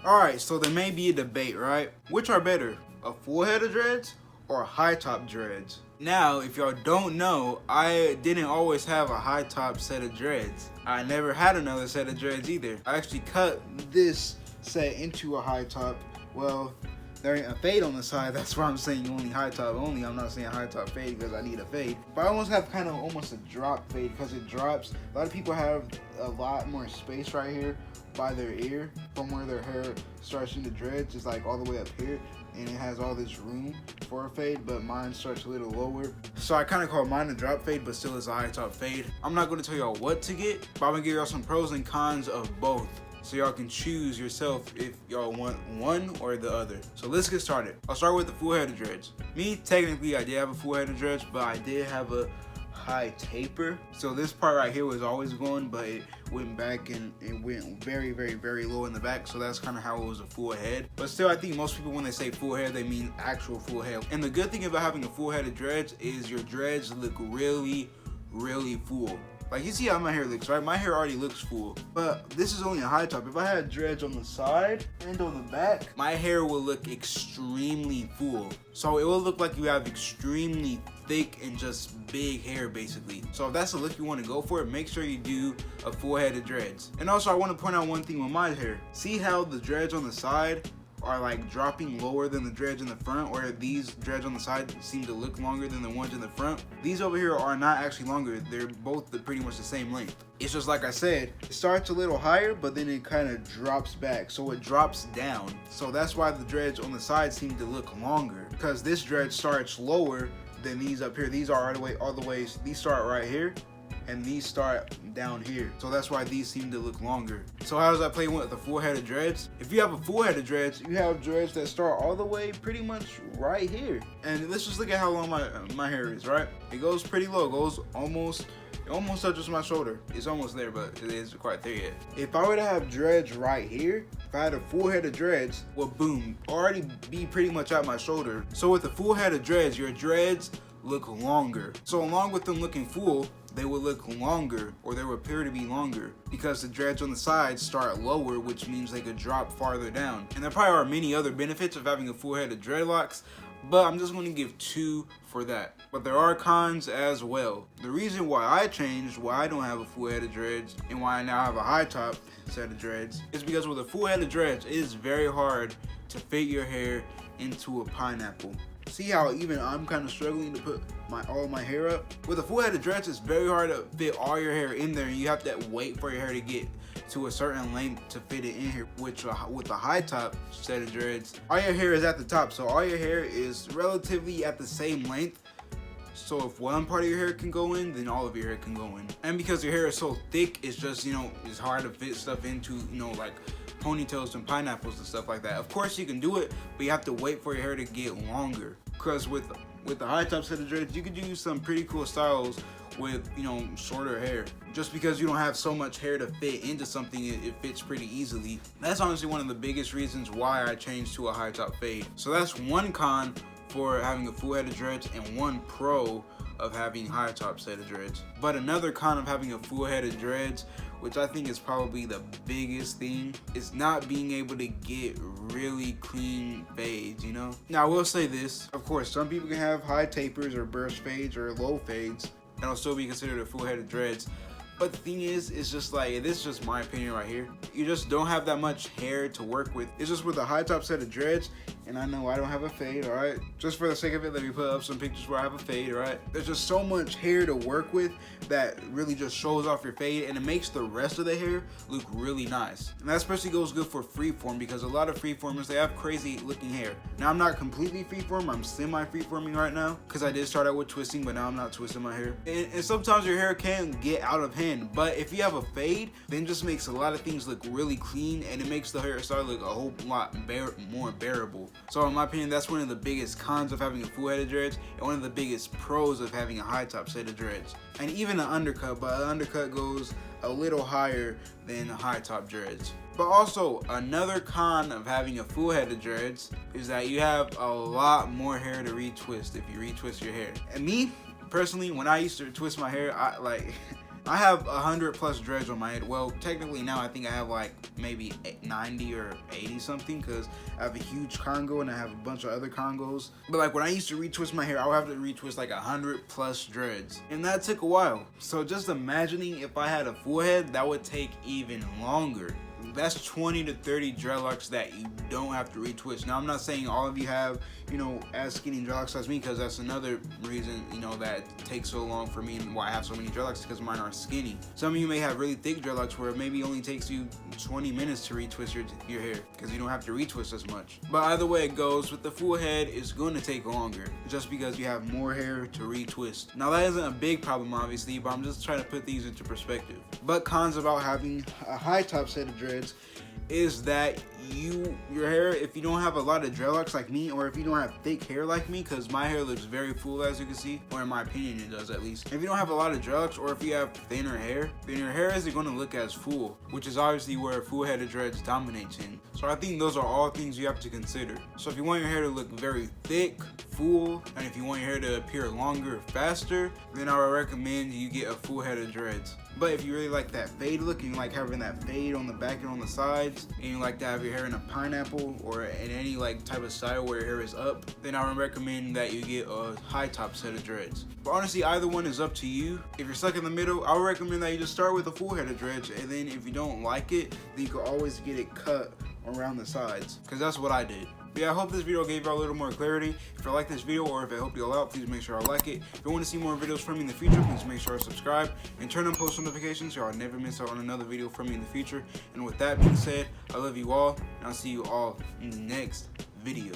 Alright, so there may be a debate, right? Which are better, a full head of dreads or high top dreads? Now, if y'all don't know, I didn't always have a high top set of dreads. I never had another set of dreads either. I actually cut this set into a high top. Well, there ain't a fade on the side, that's why I'm saying only high top only. I'm not saying high top fade because I need a fade. But I almost have kind of almost a drop fade because it drops. A lot of people have a lot more space right here by their ear from where their hair starts in the dreads, just like all the way up here, and it has all this room for a fade, but mine starts a little lower. So I kind of call mine a drop fade, but still is a high top fade. I'm not going to tell y'all what to get, but I'm going to give y'all some pros and cons of both, so y'all can choose yourself if y'all want one or the other. So let's get started. I'll start with the full head of dreads. Me, technically, I did have a full head of dreads, but I did have a high taper. So this part right here was always going, but it went back and it went very, very, very low in the back. So that's kind of how it was a full head. But still, I think most people, when they say full head, they mean actual full head. And the good thing about having a full head of dreads is your dreads look really, really full. Like, you see how my hair looks, right? My hair already looks full, but this is only a high top. If I had dreads on the side and on the back, my hair will look extremely full. So it will look like you have extremely thick and just big hair, basically. So if that's the look you want to go for, make sure you do a full head of dreads. And also, I want to point out one thing with my hair. See how the dreads on the side are like dropping lower than the dreads in the front, or these dreads on the side seem to look longer than the ones in the front? These over here are not actually longer. They're both pretty much the same length. It's just like I said, it starts a little higher, but then it kind of drops back, so it drops down. So that's why the dreads on the side seem to look longer, because this dread starts lower than these up here. These are all the way, these start right here, and these start down here. So that's why these seem to look longer. So how does that play with the full head of dreads? If you have a full head of dreads, you have dreads that start all the way pretty much right here. And let's just look at how long my hair is, right? It goes pretty low, it goes almost touches my shoulder. It's almost there, but it isn't quite there yet. If I were to have dreads right here, if I had a full head of dreads, well, boom, already be pretty much at my shoulder. So with the full head of dreads, your dreads look longer. So along with them looking full, they will look longer, or they will appear to be longer, because the dreads on the sides start lower, which means they could drop farther down. And there probably are many other benefits of having a full head of dreadlocks, but I'm just going to give 2 for that. But there are cons as well. The reason why I changed, why I don't have a full head of dreads, and why I now have a high top set of dreads, is because with a full head of dreads, it is very hard to fit your hair into a pineapple. See how even I'm kind of struggling to put all my hair up? With a full head of dreads, it's very hard to fit all your hair in there, and you have to wait for your hair to get to a certain length to fit it in here. Which with the high top set of dreads, all your hair is at the top, so all your hair is relatively at the same length. So if one part of your hair can go in, then all of your hair can go in. And because your hair is so thick, it's just, it's hard to fit stuff into, like ponytails and pineapples and stuff like that. Of course you can do it, but you have to wait for your hair to get longer. Because with the high top set of dreads, you could do some pretty cool styles with, shorter hair. Just because you don't have so much hair to fit into something, it fits pretty easily. That's honestly one of the biggest reasons why I changed to a high top fade. So that's one con for having a full head of dreads, and one pro of having high top set of dreads. But another con of having a full head of dreads, which I think is probably the biggest thing, is not being able to get really clean fades, Now I will say this, of course, some people can have high tapers or burst fades or low fades, and it'll still be considered a full head of dreads. But the thing is, it's just like, this is just my opinion right here. You just don't have that much hair to work with. It's just with a high top set of dreads, and I know I don't have a fade, all right? Just for the sake of it, let me put up some pictures where I have a fade, all right? There's just so much hair to work with that really just shows off your fade, and it makes the rest of the hair look really nice. And that especially goes good for freeform, because a lot of freeformers, they have crazy looking hair. Now, I'm not completely freeform, I'm semi-freeforming right now, because I did start out with twisting, but now I'm not twisting my hair. And sometimes your hair can get out of hand, but if you have a fade, then it just makes a lot of things look really clean, and it makes the hairstyle look a whole lot more bearable. So in my opinion, that's one of the biggest cons of having a full head of dreads, and one of the biggest pros of having a high top set of dreads. And even an undercut, but an undercut goes a little higher than high top dreads. But also, another con of having a full head of dreads is that you have a lot more hair to retwist if you retwist your hair. And me, personally, when I used to twist my hair, I have 100 plus dreads on my head. Well, technically now I think I have like maybe 90 or 80 something, because I have a huge Congo and I have a bunch of other Congos. But like when I used to retwist my hair, I would have to retwist like 100 plus dreads, and that took a while. So just imagining if I had a full head, that would take even longer. That's 20 to 30 dreadlocks that you don't have to retwist. Now, I'm not saying all of you have, you know, as skinny dreadlocks as me, because that's another reason, you know, that it takes so long for me and why I have so many dreadlocks, because mine are skinny. Some of you may have really thick dreadlocks where it maybe only takes you 20 minutes to retwist your hair, because you don't have to retwist as much. But either way it goes, with the full head, it's going to take longer, just because you have more hair to retwist. Now, that isn't a big problem, obviously, but I'm just trying to put these into perspective. But cons about having a high top set of dreads is that your hair, if you don't have a lot of dreadlocks like me, or if you don't have thick hair like me, because my hair looks very full, as you can see, or in my opinion it does at least. If you don't have a lot of dreadlocks, or if you have thinner hair, then your hair isn't going to look as full, which is obviously where full headed dreads dominates in. So I think those are all things you have to consider. So if you want your hair to look very thick, full, and if you want your hair to appear longer, faster, then I would recommend you get a full head of dreads. But if you really like that fade look, and you like having that fade on the back and on the sides, and you like to have your hair in a pineapple or in any like type of style where your hair is up, then I would recommend that you get a high top set of dreads. But honestly, either one is up to you. If you're stuck in the middle, I would recommend that you just start with a full head of dreads, and then if you don't like it, then you can always get it cut around the sides, because that's what I did. But yeah, I hope this video gave y'all a little more clarity. If you like this video, or if it helped you all out, please make sure I like it. If you want to see more videos from me in the future, please make sure to subscribe and turn on post notifications so y'all never miss out on another video from me in the future. And with that being said, I love you all, and I'll see you all in the next video.